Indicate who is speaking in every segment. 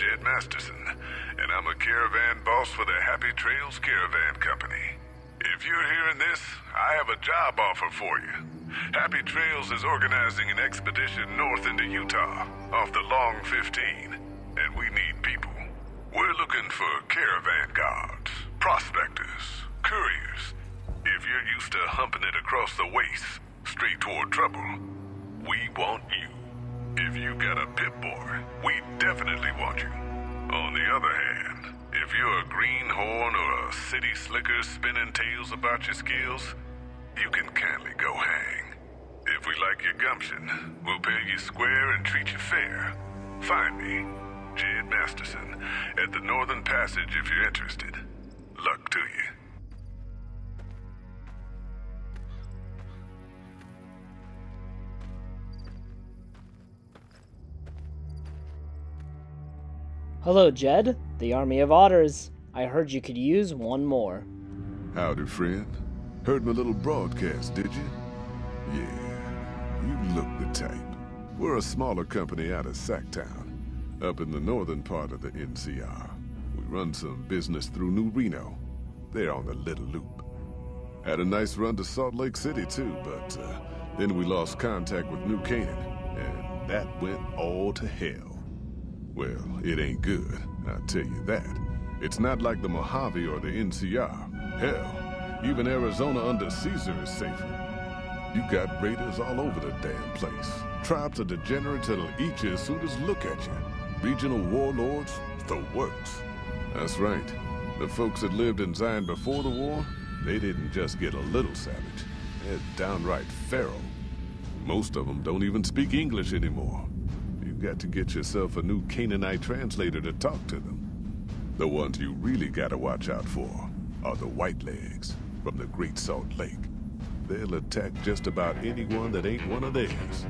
Speaker 1: Jed Masterson, and I'm a caravan boss for the Happy Trails Caravan Company. If you're hearing this, I have a job offer for you. Happy Trails is organizing an expedition north into Utah, off the Long 15, and we need people. We're looking for caravan guards, prospectors, couriers. If you're used to humping it across the waste, straight toward trouble, we want you. If you got a Pip-Boy, we definitely want you. On the other hand, if you're a greenhorn or a city slicker spinning tales about your skills, you can kindly go hang. If we like your gumption, we'll pay you square and treat you fair. Find me, Jed Masterson, at the Northern Passage if you're interested. Luck to you.
Speaker 2: Hello, Jed. The Army of Otters. I heard you could use one more.
Speaker 1: Howdy, friend. Heard my little broadcast, did you? Yeah, you look the type. We're a smaller company out of Sacktown, up in the northern part of the NCR. We run some business through New Reno. They're on the Little Loop. Had a nice run to Salt Lake City, too, but then we lost contact with New Canaan, and that went all to hell. Well, it ain't good, I'll tell you that. It's not like the Mojave or the NCR. Hell, even Arizona under Caesar is safer. You got raiders all over the damn place. Tribes of degenerates that'll eat you as soon as look at you. Regional warlords, the works. That's right. The folks that lived in Zion before the war, they didn't just get a little savage. They're downright feral. Most of them don't even speak English anymore. You've got to get yourself a new Canaanite translator to talk to them. The ones you really gotta watch out for are the Whitelegs from the Great Salt Lake. They'll attack just about anyone that ain't one of theirs.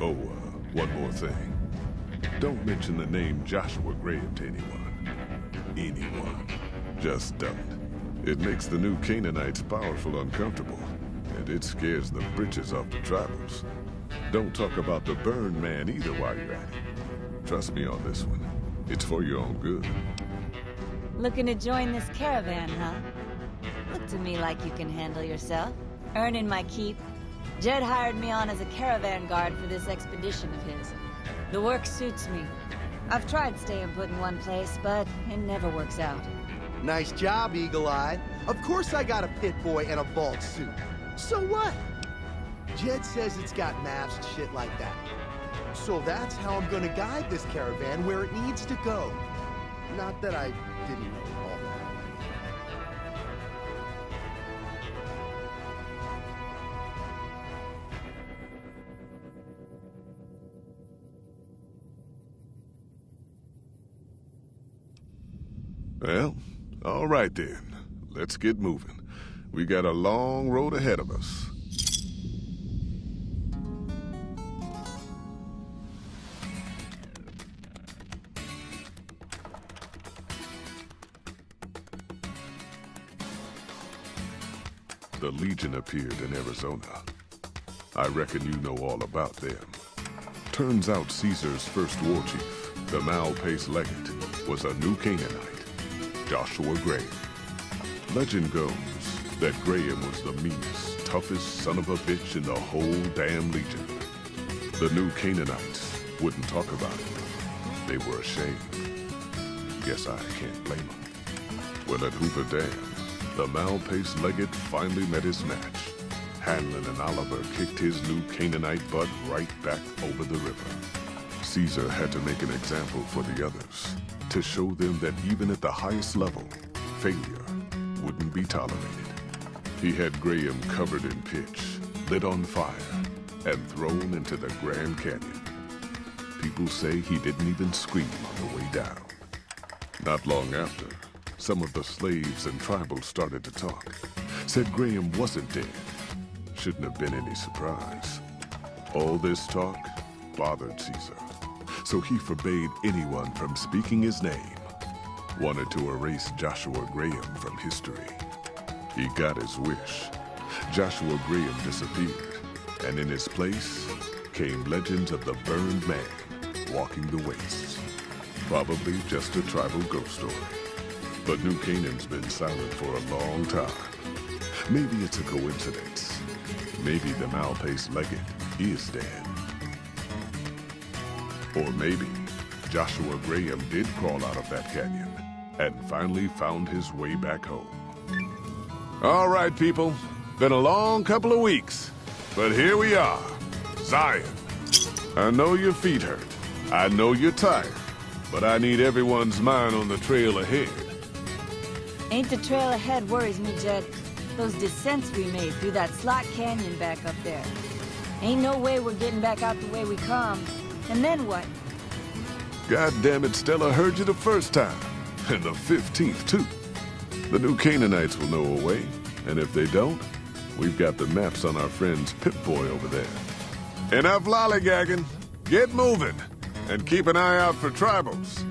Speaker 1: Oh, one more thing. Don't mention the name Joshua Graham to anyone. Anyone. Just don't. It makes the new Canaanites powerful uncomfortable, and it scares the britches off the tribals. Don't talk about the Burn Man either while you're at it. Trust me on this one. It's for your own good.
Speaker 3: Looking to join this caravan, huh? Look to me like you can handle yourself. Earning my keep. Jed hired me on as a caravan guard for this expedition of his. The work suits me. I've tried staying put in one place, but it never works out.
Speaker 4: Nice job, Eagle Eye. Of course I got a Pip-Boy and a vault suit. So what? Jed says it's got maps and shit like that. So that's how I'm gonna guide this caravan where it needs to go. Not that I didn't know all that.
Speaker 1: Well, all right then. Let's get moving. We got a long road ahead of us. The Legion appeared in Arizona. I reckon you know all about them. Turns out Caesar's first war chief, the Malpace Legate, was a new Canaanite, Joshua Graham. Legend goes that Graham was the meanest, toughest son of a bitch in the whole damn Legion. The new Canaanites wouldn't talk about it. They were ashamed. Guess I can't blame them. Well, at Hoover Dam, the Malpace Legate finally met his match. Hanlon and Oliver kicked his new Canaanite butt right back over the river. Caesar had to make an example for the others, to show them that even at the highest level, failure wouldn't be tolerated. He had Graham covered in pitch, lit on fire, and thrown into the Grand Canyon. People say he didn't even scream on the way down. Not long after, some of the slaves and tribals started to talk. Said Graham wasn't dead. Shouldn't have been any surprise. All this talk bothered Caesar, so he forbade anyone from speaking his name. Wanted to erase Joshua Graham from history. He got his wish. Joshua Graham disappeared, and in his place came legends of the Burned Man walking the wastes. Probably just a tribal ghost story. But New Canaan's been silent for a long time. Maybe it's a coincidence. Maybe the mal-paced legate is dead. Or maybe Joshua Graham did crawl out of that canyon and finally found his way back home. All right, people. Been a long couple of weeks, but here we are. Zion. I know your feet hurt. I know you're tired, but I need everyone's mind on the trail ahead.
Speaker 3: Ain't the trail ahead worries me, Jed. Those descents we made through that slot canyon back up there. Ain't no way we're getting back out the way we come. And then what?
Speaker 1: God damn it, Stella heard you the first time. And the 15th, too. The New Canaanites will know a way. And if they don't, we've got the maps on our friend's Pip-Boy over there. Enough lollygagging. Get moving. And keep an eye out for tribals.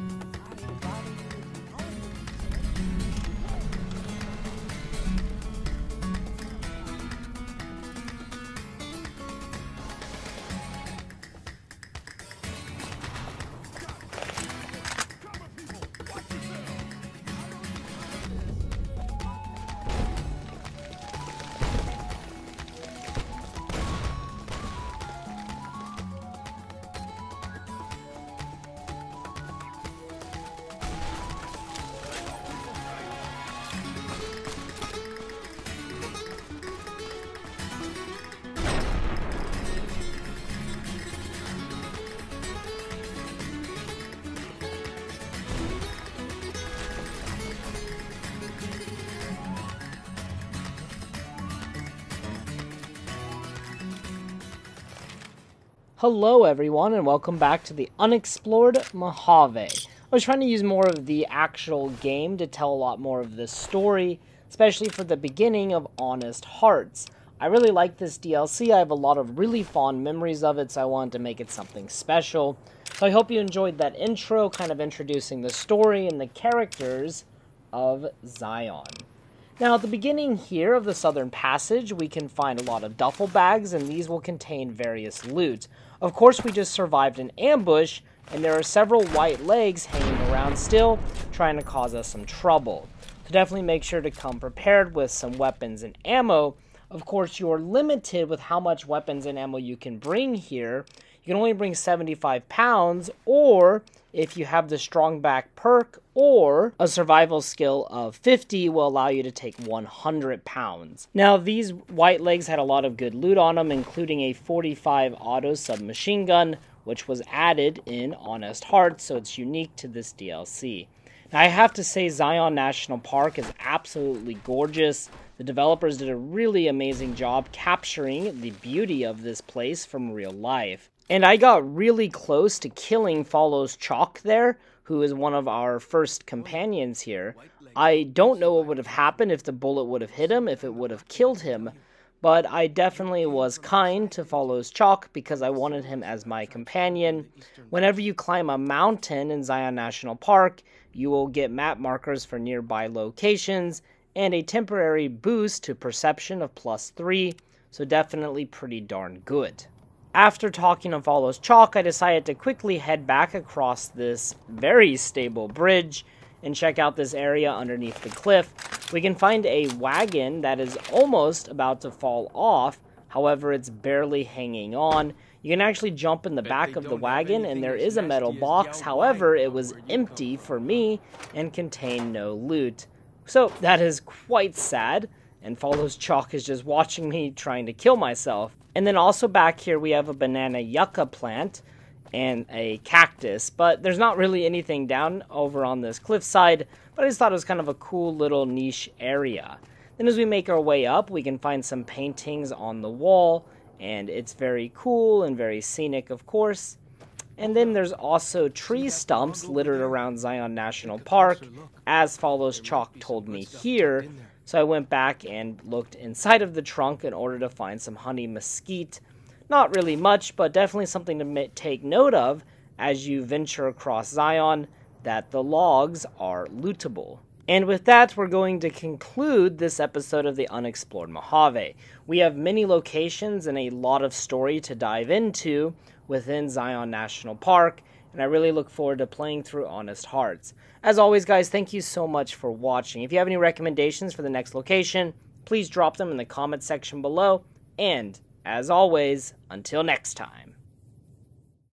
Speaker 2: Hello everyone, and welcome back to the Unexplored Mojave. I was trying to use more of the actual game to tell a lot more of this story, especially for the beginning of Honest Hearts. I really like this DLC. I have a lot of really fond memories of it, so I wanted to make it something special. So I hope you enjoyed that intro, kind of introducing the story and the characters of Zion. Now, at the beginning here of the Southern Passage, we can find a lot of duffel bags, and these will contain various loot. Of course, we just survived an ambush, and there are several white legs hanging around still, trying to cause us some trouble. So definitely make sure to come prepared with some weapons and ammo. Of course, you're limited with how much weapons and ammo you can bring here. You can only bring 75 pounds, or if you have the strong back perk or a survival skill of 50 will allow you to take 100 pounds. Now, these white legs had a lot of good loot on them, including a 45 auto submachine gun, which was added in Honest Hearts, so it's unique to this DLC. Now, I have to say Zion National Park is absolutely gorgeous. The developers did a really amazing job capturing the beauty of this place from real life. And I got really close to killing Follows Chalk there, who is one of our first companions here. I don't know what would have happened if the bullet would have hit him, if it would have killed him, but I definitely was kind to Follows Chalk because I wanted him as my companion. Whenever you climb a mountain in Zion National Park, you will get map markers for nearby locations and a temporary boost to perception of +3, so definitely pretty darn good. After talking to Follows Chalk, I decided to quickly head back across this very stable bridge and check out this area underneath the cliff. We can find a wagon that is almost about to fall off, however it's barely hanging on. You can actually jump in the back of the wagon and there is a metal box, however it was empty for me and contained no loot. So that is quite sad, and Follows Chalk is just watching me trying to kill myself. And then also back here we have a banana yucca plant and a cactus, but there's not really anything down over on this cliffside, but I just thought it was kind of a cool little niche area. Then as we make our way up, we can find some paintings on the wall, and it's very cool and very scenic, of course. And then there's also tree stumps littered around Zion National Park, as Follows Chalk told me here. So I went back and looked inside of the trunk in order to find some honey mesquite. Not really much, but definitely something to take note of as you venture across Zion, that the logs are lootable. And with that, we're going to conclude this episode of the Unexplored Mojave. We have many locations and a lot of story to dive into within Zion National Park, and I really look forward to playing through Honest Hearts. As always, guys, thank you so much for watching. If you have any recommendations for the next location, please drop them in the comment section below, and as always, until next time.